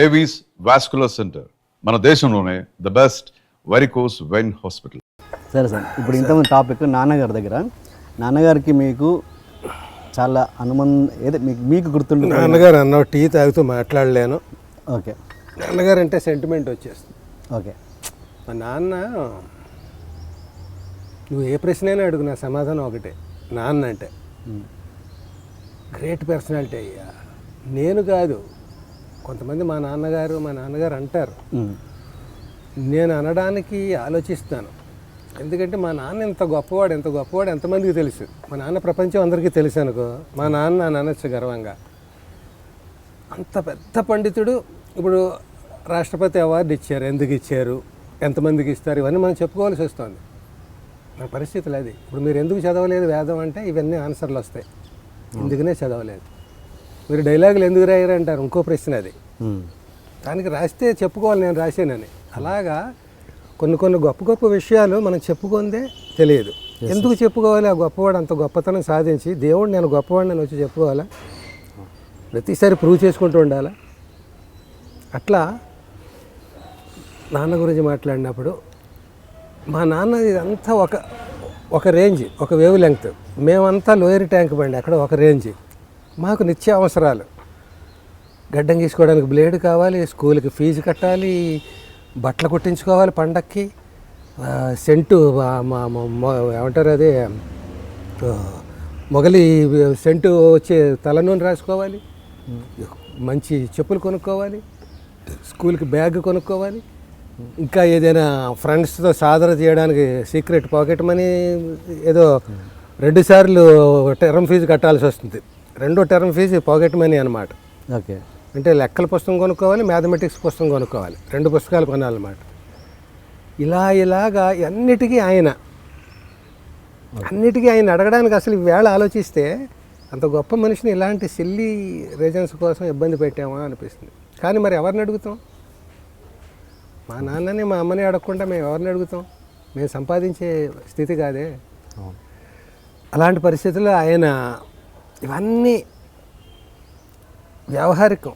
Avis vascular centre మన దేశంలోనే the best varicose vein hospital. సరే సార్, ఇప్పుడు ఇంతకుముందు టాపిక్ నాన్నగారి దగ్గర, నాన్నగారికి మీకు చాలా ఏదో మీకు గుర్తుంటుంది. నాన్నగారు అన్న టీ తాగుతూ మాట్లాడలేను. ఓకే, నాన్నగారు అంటే సెంటిమెంట్ వచ్చేస్తుంది. ఓకే, మా నాన్న, నువ్వు ఏ ప్రశ్నైనా అడుగు, నా సమాధానం ఒకటే. నాన్న అంటే గ్రేట్ పర్సనాలిటీ అయ్యా. నేను కాదు, కొంతమంది మా నాన్నగారు అంటారు. నేను అనడానికి ఆలోచిస్తాను. ఎందుకంటే మా నాన్న ఎంత గొప్పవాడు ఎంతమందికి తెలుసు. మా నాన్న ప్రపంచం అందరికీ తెలుసు అనుకో, మా నాన్న అనొచ్చు గర్వంగా. అంత పెద్ద పండితుడు. ఇప్పుడు రాష్ట్రపతి అవార్డు ఇచ్చారు, ఎందుకు ఇచ్చారు, ఎంతమందికి ఇస్తారు, ఇవన్నీ మనం చెప్పుకోవాల్సి వస్తుంది. నా పరిస్థితులు అది. ఇప్పుడు మీరు ఎందుకు చదవలేదు వేదం అంటే ఇవన్నీ ఆన్సర్లు వస్తాయి. ఎందుకనే చదవలేదు. మీరు డైలాగులు ఎందుకు రాయరు అంటారు, ఇంకో ప్రశ్న అది. దానికి రాస్తే చెప్పుకోవాలి నేను రాసానని. అలాగా కొన్ని గొప్ప విషయాలు మనం చెప్పుకుందే తెలియదు. ఎందుకు చెప్పుకోవాలి? ఆ గొప్పవాడు అంత గొప్పతనం సాధించి దేవుడు నేను గొప్పవాడిని అని వచ్చి చెప్పుకోవాలా? ప్రతిసారి ప్రూవ్ చేసుకుంటూ ఉండాలా? అట్లా నాన్న గురించి మాట్లాడినప్పుడు మా నాన్న ఇదంతా ఒక రేంజ్, ఒక వేవ్ లెంగ్త్. మేమంతా లోయర్ ట్యాంక్ బండి, అక్కడ ఒక రేంజ్. మాకు నిత్య అవసరాలు, గడ్డం గీసుకోవడానికి బ్లేడ్ కావాలి, స్కూల్కి ఫీజు కట్టాలి, బట్టలు కుట్టించుకోవాలి, పండక్కి సెంటు ఏమంటారు అదే మొగలి సెంటు వచ్చే తల నూనె రాసుకోవాలి, మంచి చెప్పులు కొనుక్కోవాలి, స్కూల్కి బ్యాగ్ కొనుక్కోవాలి, ఇంకా ఏదైనా ఫ్రెండ్స్తో సాధన చేయడానికి సీక్రెట్ పాకెట్ మనీ ఏదో 2 సార్లు టర్మ్ ఫీజు కట్టాల్సి వస్తుంది. 2వ టర్మ్ ఫీజు పాకెట్ మనీ అనమాట. ఓకే, అంటే లెక్కల పుస్తకం కొనుక్కోవాలి, మ్యాథమెటిక్స్ పుస్తకం కొనుక్కోవాలి, 2 పుస్తకాలు కొనాలన్నమాట. ఇలాగా అన్నిటికీ ఆయన అడగడానికి అసలు ఈవేళ ఆలోచిస్తే అంత గొప్ప మనిషిని ఇలాంటి సిల్లీ రీజన్స్ కోసం ఇబ్బంది పెట్టామా అనిపిస్తుంది. కానీ మరి ఎవరిని అడుగుతాం? మా నాన్నని మా అమ్మని అడగకుండా మేము ఎవరిని అడుగుతాం? మేము సంపాదించే స్థితి కాదే. అలాంటి పరిస్థితుల్లో ఆయన ఇవన్నీ వ్యవహారికం.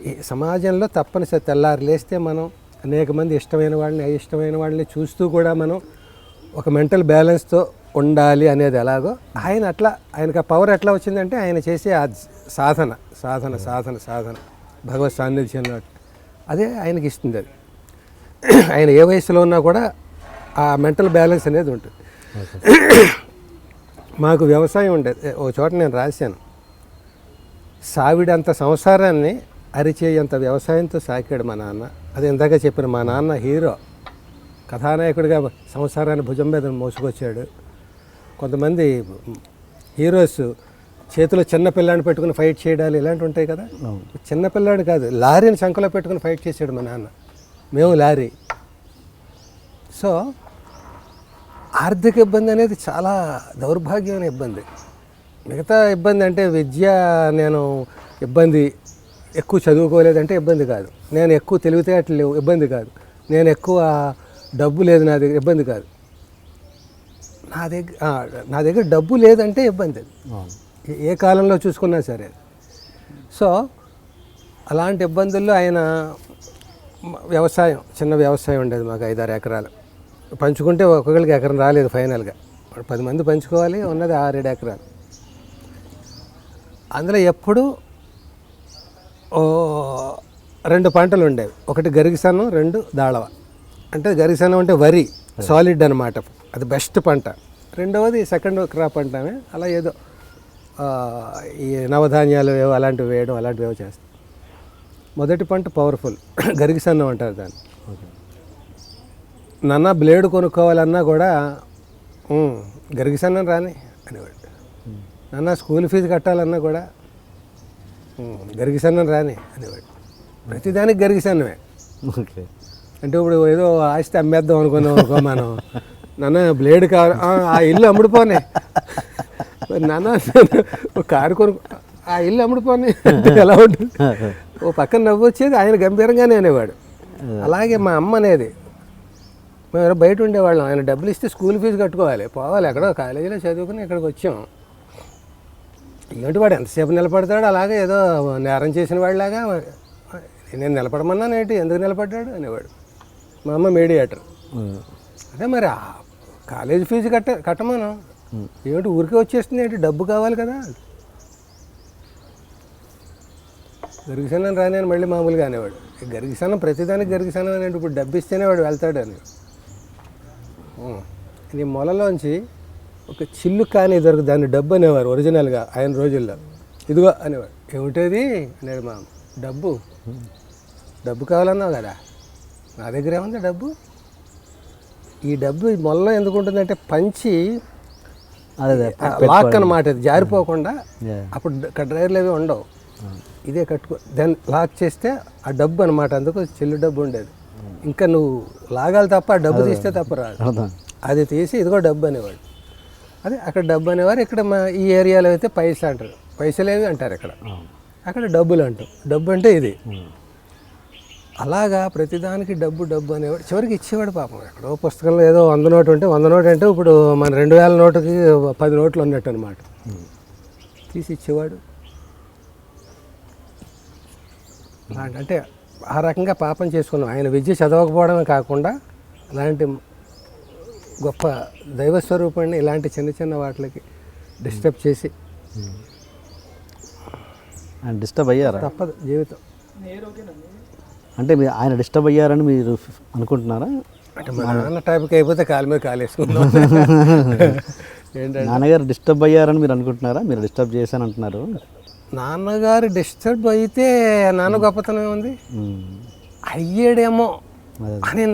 ఈ సమాజంలో తప్పనిసరి తెల్లారి లేస్తే మనం అనేక మంది ఇష్టమైన వాళ్ళని అయిష్టమైన వాళ్ళని చూస్తూ కూడా మనం ఒక మెంటల్ బ్యాలెన్స్తో ఉండాలి అనేది ఎలాగో ఆయనకు ఆ పవర్ ఎట్లా వచ్చిందంటే ఆయన చేసే సాధన భగవత్ సాన్నిధ్యంలో అదే ఆయనకి ఇస్తుంది. అది ఆయన ఏ వయసులో ఉన్నా కూడా ఆ మెంటల్ బ్యాలెన్స్ అనేది ఉంటుంది. మాకు వ్యవసాయం ఉండేది. ఒక చోట నేను రాశాను, సావిడంత సంసారాన్ని అరిచేయంత వ్యవసాయంతో సాకాడు మా నాన్న. అది ఇందాక చెప్పిన మా నాన్న హీరో, కథానాయకుడిగా సంసారాన్ని భుజం మీద మోసుకొచ్చాడు. కొంతమంది హీరోస్ చేతిలో చిన్న పిల్లాడిని పెట్టుకుని ఫైట్ చేయడాలు ఇలాంటివి ఉంటాయి కదా. చిన్న పిల్లాడు కాదు, లారీని శంకలో పెట్టుకుని ఫైట్ చేశాడు మా నాన్న. మేము లారీ. సో ఆర్థిక ఇబ్బంది అనేది చాలా దౌర్భాగ్యమైన ఇబ్బంది. మిగతా ఇబ్బంది అంటే విద్య, నేను ఇబ్బంది ఎక్కువ చదువుకోలేదంటే ఇబ్బంది కాదు, నేను ఎక్కువ తెలివితేటలు లేవు ఇబ్బంది కాదు, నేను ఎక్కువ డబ్బు లేదు నా దగ్గర ఇబ్బంది కాదు. నా దగ్గర డబ్బు లేదంటే ఇబ్బంది, ఏ కాలంలో చూసుకున్నా సరే. సో అలాంటి ఇబ్బందుల్లో ఆయన వ్యవసాయం, చిన్న వ్యవసాయం ఉండేది మాకు, 5-6 ఎకరాలు. పంచుకుంటే ఒక్కొక్కరికి ఎకరం రాలేదు ఫైనల్గా. 10 మంది పంచుకోవాలి, ఉన్నది 6-7 ఎకరాలు. అందులో ఎప్పుడు 2 పంటలు ఉండేవి. ఒకటి గరిగిసన్నం, 2 దాళవ. అంటే గరిగిసన్నం అంటే వరి సాలిడ్ అనమాట, అది బెస్ట్ పంట. రెండవది సెకండ్ క్రాప్ అంటామే. అలా ఏదో ఈ నవధాన్యాలు అలాంటివి వేయడం అలాంటివి చేస్తాం. మొదటి పంట పవర్ఫుల్, గరిగిసన్నం అంటారు దాన్ని. నాన్న బ్లేడ్ కొనుక్కోవాలన్నా కూడా గరిగిసన్నం రాని అనేవాడు. నాన్న స్కూల్ ఫీజు కట్టాలన్నా కూడా గరిగిసన్నం రాని అనేవాడు. ప్రతిదానికి గరిగిసన్నమే. ఓకే, అంటే ఇప్పుడు ఏదో ఆస్తి అమ్మేద్దాం అనుకున్నాం మనం, నాన్న బ్లేడ్ కావాలి, ఆ ఇల్లు అమ్ముడుపోనే, నాన్న కారు ఆ ఇల్లు అమ్ముడుపోనే ఎలా ఉంటుంది? ఓ పక్కన నవ్వు వచ్చేది, ఆయన గంభీరంగానే అనేవాడు. అలాగే మా అమ్మ అనేది, మేము బయట ఉండేవాళ్ళం, ఆయన డబ్బులు ఇస్తే స్కూల్ ఫీజు కట్టుకోవాలి, పోవాలి, ఎక్కడో కాలేజీలో చదువుకుని ఇక్కడికి వచ్చాం. ఏంటి వాడు ఎంతసేపు నిలబడతాడు, అలాగే ఏదో నేరం చేసిన వాళ్ళలాగా నేను నిలబడమన్నాను ఏంటి, ఎందుకు నిలబడ్డాడు అనేవాడు. మా అమ్మ మీడియేటర్. అదే మరి కాలేజ్ ఫీజు కట్టమను, ఏమిటి ఊరికే వచ్చేస్తుంది ఏంటి, డబ్బు కావాలి కదా. గరిగిసనం రాని మళ్ళీ మామూలుగా అనేవాడు. గరిగిసనం ప్రతిదానికి గరిగిసనం అనేవి, ఇప్పుడు డబ్బు ఇస్తేనే వాడు వెళ్తాడు అని. నీ మొలలోంచి ఒక చిల్లు కానీ దొరికి దాన్ని డబ్బు అనేవారు ఒరిజినల్గా ఆయన రోజుల్లో. ఇదిగో అనేవాడు. ఏమిటది అనేది మా డబ్బు కావాలన్నావు కదా, నా దగ్గర ఏముంది డబ్బు. ఈ డబ్బు మొలలో ఎందుకు ఉంటుందంటే పంచి లాక్ అన్నమాట, అది జారిపోకుండా. అప్పుడు డ్రైవర్లు అవి ఉండవు, ఇదే కట్టుకో, దాన్ని లాక్ చేస్తే ఆ డబ్బు అనమాట. అందుకు చెల్లు డబ్బు ఉండేది. ఇంకా నువ్వు లాగాలి తప్ప ఆ డబ్బు తీస్తే తప్ప రాదు. అది తీసి ఇదిగో డబ్బు అనేవాడు. అదే అక్కడ డబ్బు అనేవారు. ఇక్కడ మా ఈ ఏరియాలో అయితే పైసలు అంటారు, పైసలేవి అంటారు ఇక్కడ. అక్కడ డబ్బులు అంటాం. డబ్బు అంటే ఇది. అలాగా ప్రతిదానికి డబ్బు డబ్బు అనేవాడు. చివరికి ఇచ్చేవాడు పాపం. ఎక్కడో పుస్తకంలో ఏదో 100 నోటు ఉంటే 100 నోటు అంటే ఇప్పుడు మన 2000 నోటుకి 10 నోట్లు ఉన్నట్టు అనమాట. తీసి ఇచ్చేవాడు. అంటే ఆ రకంగా పాపం చేసుకున్నాం. ఆయన విద్య చదవకపోవడమే కాకుండా అలాంటి గొప్ప దైవస్వరూపాన్ని ఇలాంటి చిన్న చిన్న వాటికి డిస్టర్బ్ చేసి ఆయన డిస్టర్బ్ అయ్యారా? తప్పదు జీవితం. అంటే మీరు ఆయన డిస్టర్బ్ అయ్యారని మీరు అనుకుంటున్నారా? అంటే మా నాన్న టైప్కి అయిపోతే కాలు మీద కాలు వేసుకుందాం. ఏంటంటే నాన్నగారు డిస్టర్బ్ అయ్యారని మీరు అనుకుంటున్నారా? మీరు డిస్టర్బ్ చేశాను అంటున్నారు. నాన్నగారు డిస్టర్బ్ అయితే నాన్న గొప్పతనం ఉంది, అయ్యాడేమో అని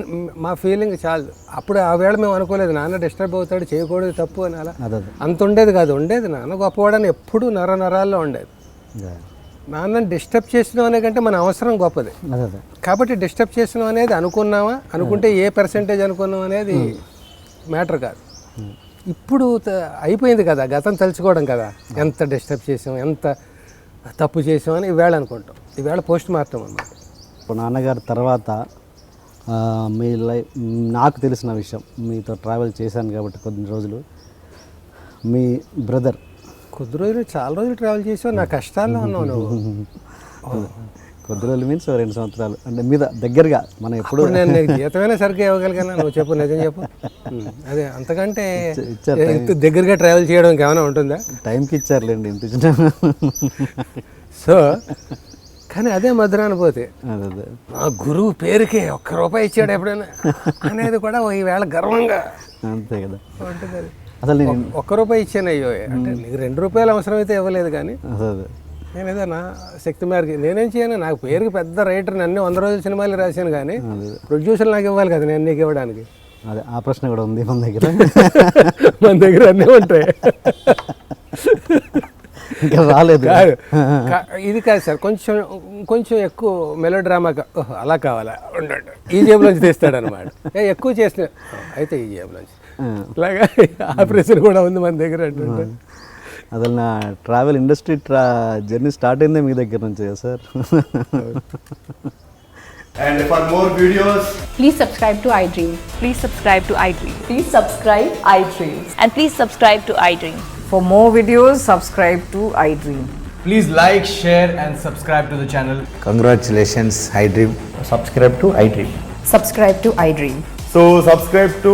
మా ఫీలింగ్ చాలు. అప్పుడు ఆ వేళ మేము అనుకోలేదు నాన్న డిస్టర్బ్ అవుతాడు, చేయకూడదు తప్పు అని. అలా అంత ఉండేది కాదు. ఉండేది నాన్న గొప్పవాడని ఎప్పుడు నరాల్లో ఉండేది. నాన్నని డిస్టర్బ్ చేసినాం అనే కంటే మన అవసరం గొప్పది కాబట్టి డిస్టర్బ్ చేసినాం అనేది అనుకున్నామా, అనుకుంటే ఏ పర్సెంటేజ్ అనుకున్నాం అనేది మ్యాటర్ కాదు. ఇప్పుడు అయిపోయింది కదా, గతం తలుచుకోవడం కదా, ఎంత డిస్టర్బ్ చేసాం, ఎంత తప్పు చేసామని ఈవేళ అనుకుంటాం. ఈవేళ పోస్ట్ మార్టం అన్నమాట. ఇప్పుడు నాన్నగారి తర్వాత మీ లైఫ్, నాకు తెలిసిన విషయం, మీతో ట్రావెల్ చేశాను కాబట్టి కొద్ది రోజులు, మీ బ్రదర్ కొద్ది రోజులు చాలా రోజులు ట్రావెల్ చేసావు, నా కష్టాల్లో ఉన్నావు నువ్వు. కొద్ది రోజులు మీన్స్ 2 సంవత్సరాలు అంటే మీద దగ్గరగా మనం ఎప్పుడు నేను నీకు జీతమైనా సరిగ్గా ఇవ్వగలిగాను. నువ్వు చెప్పు, నిజం చెప్పు. అదే అంతకంటే దగ్గరగా ట్రావెల్ చేయడం ఏమైనా ఉంటుందా? టైంకి ఇచ్చారులేండి ఇంత ఇచ్చిన. సో కానీ అదే మధురానుభూతి. మా గురువు పేరుకే ₹1 ఇచ్చాడు ఎప్పుడైనా అనేది కూడా ఈవేళ గర్వంగా అంతే కదా ఉంటుంది. అది అసలు నేను ₹1 ఇచ్చాను. అయ్యో అంటే నీకు ₹2 అవసరమైతే ఇవ్వలేదు, కానీ నేను ఏదో నా శక్తి మేరకు నేనేం చేయను. నాకు పేరుకి పెద్ద రైటర్, అన్ని 100 రోజుల సినిమాలు రాశాను, కానీ ప్రొడ్యూసర్ నాకు ఇవ్వాలి కదా నేను నీకు ఇవ్వడానికి. అదే ఆ ప్రశ్న కూడా ఉంది మన దగ్గర. మన దగ్గర అన్నీ ఉంటాయి. ఇంకా రాలేదు. ఇది కాదు సార్, కొంచెం ఎక్కువ మెలో డ్రామా అలా కావాలా ఉండండి, ఈ జేబులోంచి తీస్తాడు అనమాట. ఎక్కువ చేసిన అయితే ఈ జేబులోంచి అలాగా ఆ ప్రశ్న కూడా ఉంది మన దగ్గర అంటుంటే. అసలు నా ట్రావెల్ ఇండస్ట్రీ జర్నీ స్టార్ట్ అయిందే మీ దగ్గర నుంచి కదా sir. And for more videos, please subscribe to iDream. Please subscribe to iDream. Please subscribe iDream. And please subscribe to iDream. For more videos, subscribe to iDream. please like, share and subscribe to the channel. Congratulations, iDream. Subscribe to iDream. Subscribe to iDream. So subscribe to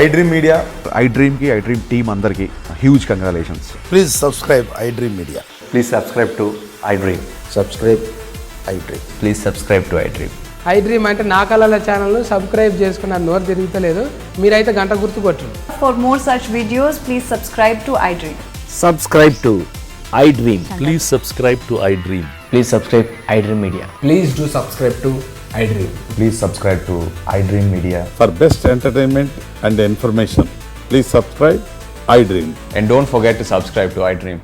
iDream Media. iDream ki iDream team andarki huge congratulations. Please subscribe iDream Media. Please subscribe to iDream. Subscribe iDream. Please subscribe to iDream. iDream అంటే నా కళల ఛానల్ను subscribe చేసుకున్న నోరు తిరుగుతలేదు, మీరైతే గంట గుర్తు కొట్టండి. For more such videos, please subscribe to iDream. Subscribe to iDream. Please subscribe to iDream. Please subscribe iDream Media. Please do subscribe to iDream. Please subscribe to iDream Media. For best entertainment and information, please subscribe iDream. And don't forget to subscribe to iDream.